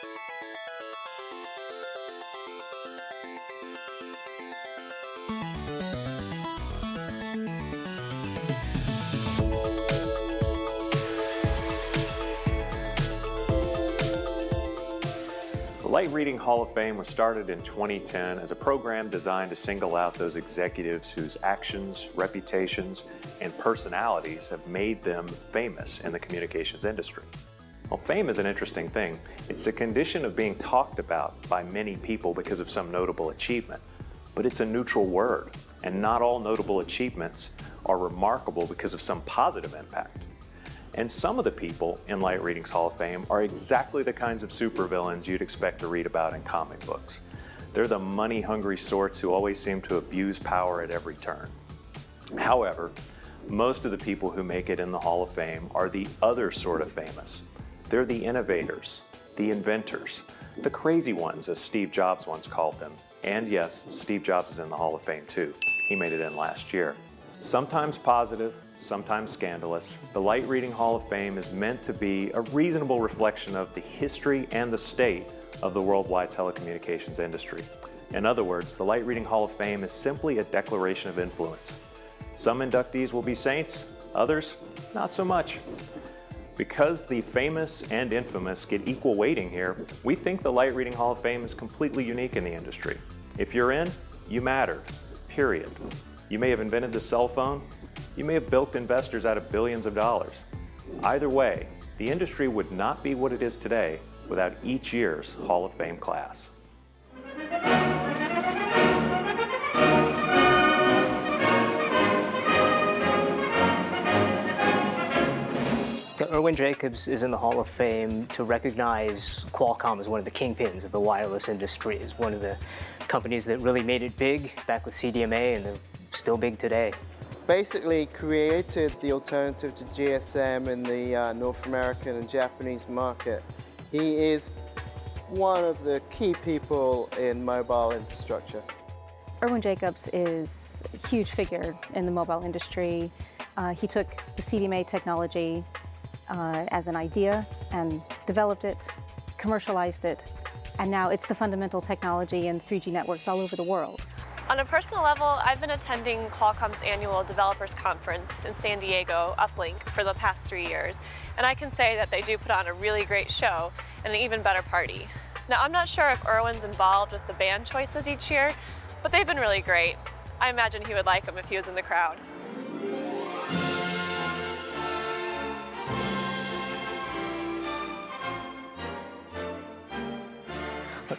The Light Reading Hall of Fame was started in 2010 as a program designed to single out those executives whose actions, reputations, and personalities have made them famous in the communications industry. Well, fame is an interesting thing. It's a condition of being talked about by many people because of some notable achievement, but it's a neutral word, and not all notable achievements are remarkable because of some positive impact. And some of the people in Light Reading's Hall of Fame are exactly the kinds of supervillains you'd expect to read about in comic books. They're the money-hungry sorts who always seem to abuse power at every turn. However, most of the people who make it in the Hall of Fame are the other sort of famous. They're the innovators, the inventors, the crazy ones, as Steve Jobs once called them. And yes, Steve Jobs is in the Hall of Fame too. He made it in last year. Sometimes positive, sometimes scandalous, the Light Reading Hall of Fame is meant to be a reasonable reflection of the history and the state of the worldwide telecommunications industry. In other words, the Light Reading Hall of Fame is simply a declaration of influence. Some inductees will be saints, others not so much. Because the famous and infamous get equal weighting here, we think the Light Reading Hall of Fame is completely unique in the industry. If you're in, you matter, period. You may have invented the cell phone. You may have bilked investors out of billions of dollars. Either way, the industry would not be what it is today without each year's Hall of Fame class. Irwin Jacobs is in the Hall of Fame to recognize Qualcomm as one of the kingpins of the wireless industry, as one of the companies that really made it big back with CDMA, and they're still big today. Basically created the alternative to GSM in the North American and Japanese market. He is one of the key people in mobile infrastructure. Irwin Jacobs is a huge figure in the mobile industry. He took the CDMA technology as an idea and developed it, commercialized it, and now it's the fundamental technology in 3G networks all over the world. On a personal level, I've been attending Qualcomm's annual developers conference in San Diego, Uplink, for the past 3 years, and I can say that they do put on a really great show and an even better party. Now, I'm not sure if Irwin's involved with the band choices each year, but they've been really great. I imagine he would like them if he was in the crowd.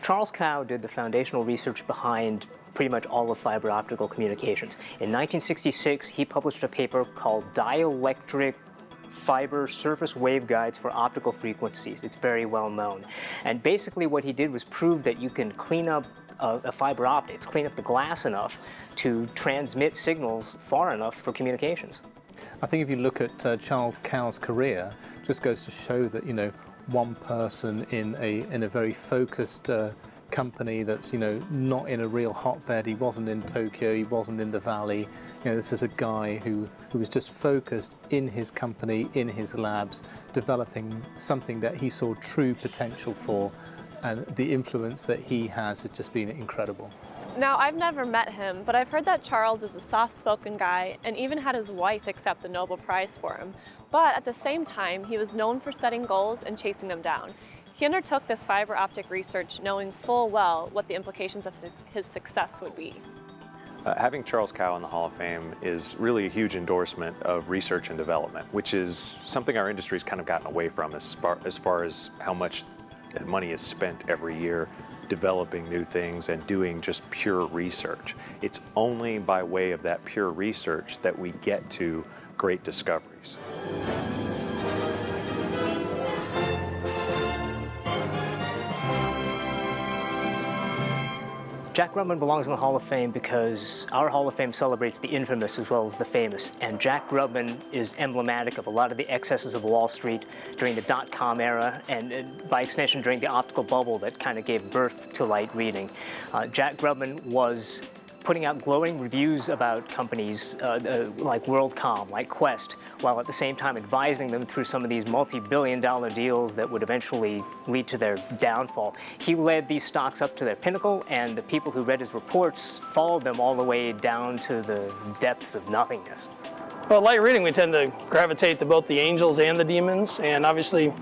Charles Cow did the foundational research behind pretty much all of fiber optical communications. In 1966, he published a paper called Dielectric Fiber Surface Waveguides for Optical Frequencies. It's very well known. And basically what he did was prove that you can clean up a fiber optics, clean up the glass enough to transmit signals far enough for communications. I think if you look at Charles Cow's career, it just goes to show that, you know, one person in a very focused company that's, you know, not in a real hotbed. He wasn't in Tokyo, he wasn't in the Valley. You know, this is a guy who was just focused in his company, in his labs, developing something that he saw true potential for, and the influence that he has just been incredible. Now, I've never met him, but I've heard that Charles is a soft-spoken guy and even had his wife accept the Nobel Prize for him. But at the same time, he was known for setting goals and chasing them down. He undertook this fiber optic research knowing full well what the implications of his success would be. Having Charles Cow in the Hall of Fame is really a huge endorsement of research and development, which is something our industry's kind of gotten away from as far as how much money is spent every year developing new things and doing just pure research. It's only by way of that pure research that we get to great discoveries. Jack Grubman belongs in the Hall of Fame because our Hall of Fame celebrates the infamous as well as the famous. And Jack Grubman is emblematic of a lot of the excesses of Wall Street during the dot-com era and by extension during the optical bubble that kind of gave birth to light reading. Jack Grubman was putting out glowing reviews about companies like WorldCom, like Quest, while at the same time advising them through some of these multi-billion-dollar deals that would eventually lead to their downfall. He led these stocks up to their pinnacle, and the people who read his reports followed them all the way down to the depths of nothingness. Well, light reading, we tend to gravitate to both the angels and the demons, and obviously,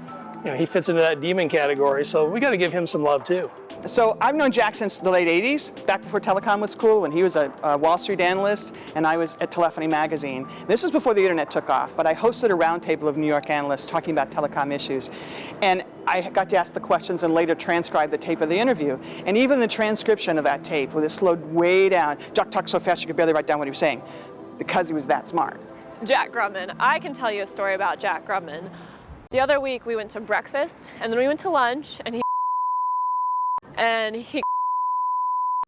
he fits into that demon category, so we got to give him some love too. So I've known Jack since the late 80s, back before telecom was cool, when he was a Wall Street analyst and I was at Telephony Magazine. This was before the internet took off, but I hosted a roundtable of New York analysts talking about telecom issues. And I got to ask the questions and later transcribe the tape of the interview. And even the transcription of that tape, where it slowed way down, Jack talked so fast you could barely write down what he was saying, because he was that smart. Jack Grubman. I can tell you a story about Jack Grubman. The other week we went to breakfast and then we went to lunch and he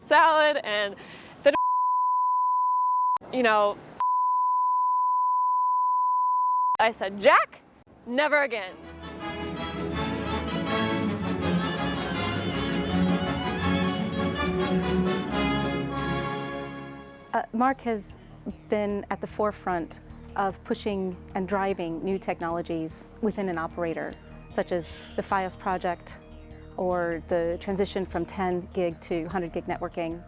salad and the I said, Jack, never again. Mark has been at the forefront of pushing and driving new technologies within an operator, such as the FiOS project or the transition from 10 gig to 100 gig networking.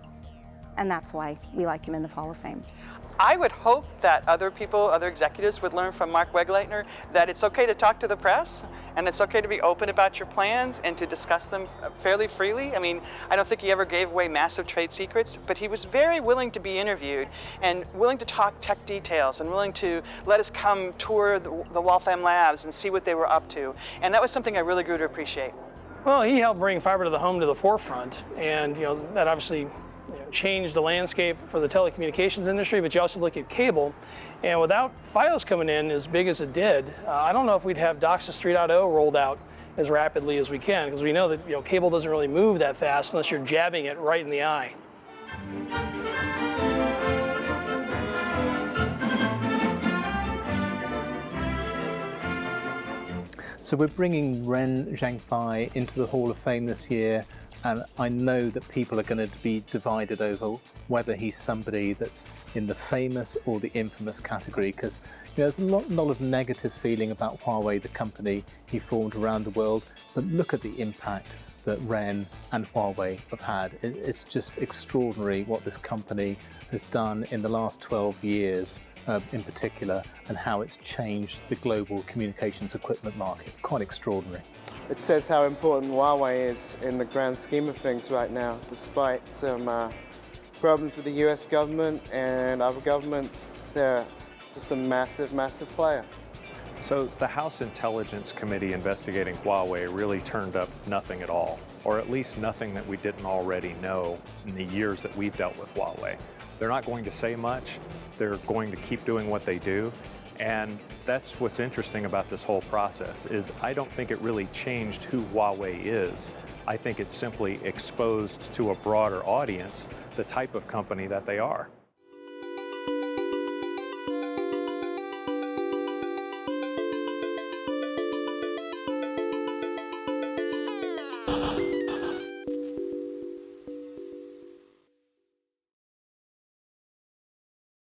And that's why we like him in the Hall of Fame. I would hope that other people, other executives would learn from Mark WeggLeitner that it's okay to talk to the press and it's okay to be open about your plans and to discuss them fairly freely. I mean, I don't think he ever gave away massive trade secrets, but he was very willing to be interviewed and willing to talk tech details and willing to let us come tour the Waltham labs and see what they were up to. And that was something I really grew to appreciate. Well, he helped bring fiber to the home to the forefront, and that obviously changed the landscape for the telecommunications industry, but you also look at cable, and without FiOS coming in as big as it did, I don't know if we'd have DOCSIS 3.0 rolled out as rapidly as we can, because we know that cable doesn't really move that fast unless you're jabbing it right in the eye. So we're bringing Ren Zhengfei into the Hall of Fame this year, and I know that people are going to be divided over whether he's somebody that's in the famous or the infamous category, because there's a lot of negative feeling about Huawei, the company he formed around the world, but look at the impact that Ren and Huawei have had. It's just extraordinary what this company has done in the last 12 years in particular, and how it's changed the global communications equipment market. Quite extraordinary. It says how important Huawei is in the grand scheme of things right now, despite some problems with the US government and other governments. They're just a massive, massive player. So the House Intelligence Committee investigating Huawei really turned up nothing at all, or at least nothing that we didn't already know in the years that we've dealt with Huawei. They're not going to say much. They're going to keep doing what they do. And that's what's interesting about this whole process, is I don't think it really changed who Huawei is. I think it simply exposed to a broader audience the type of company that they are.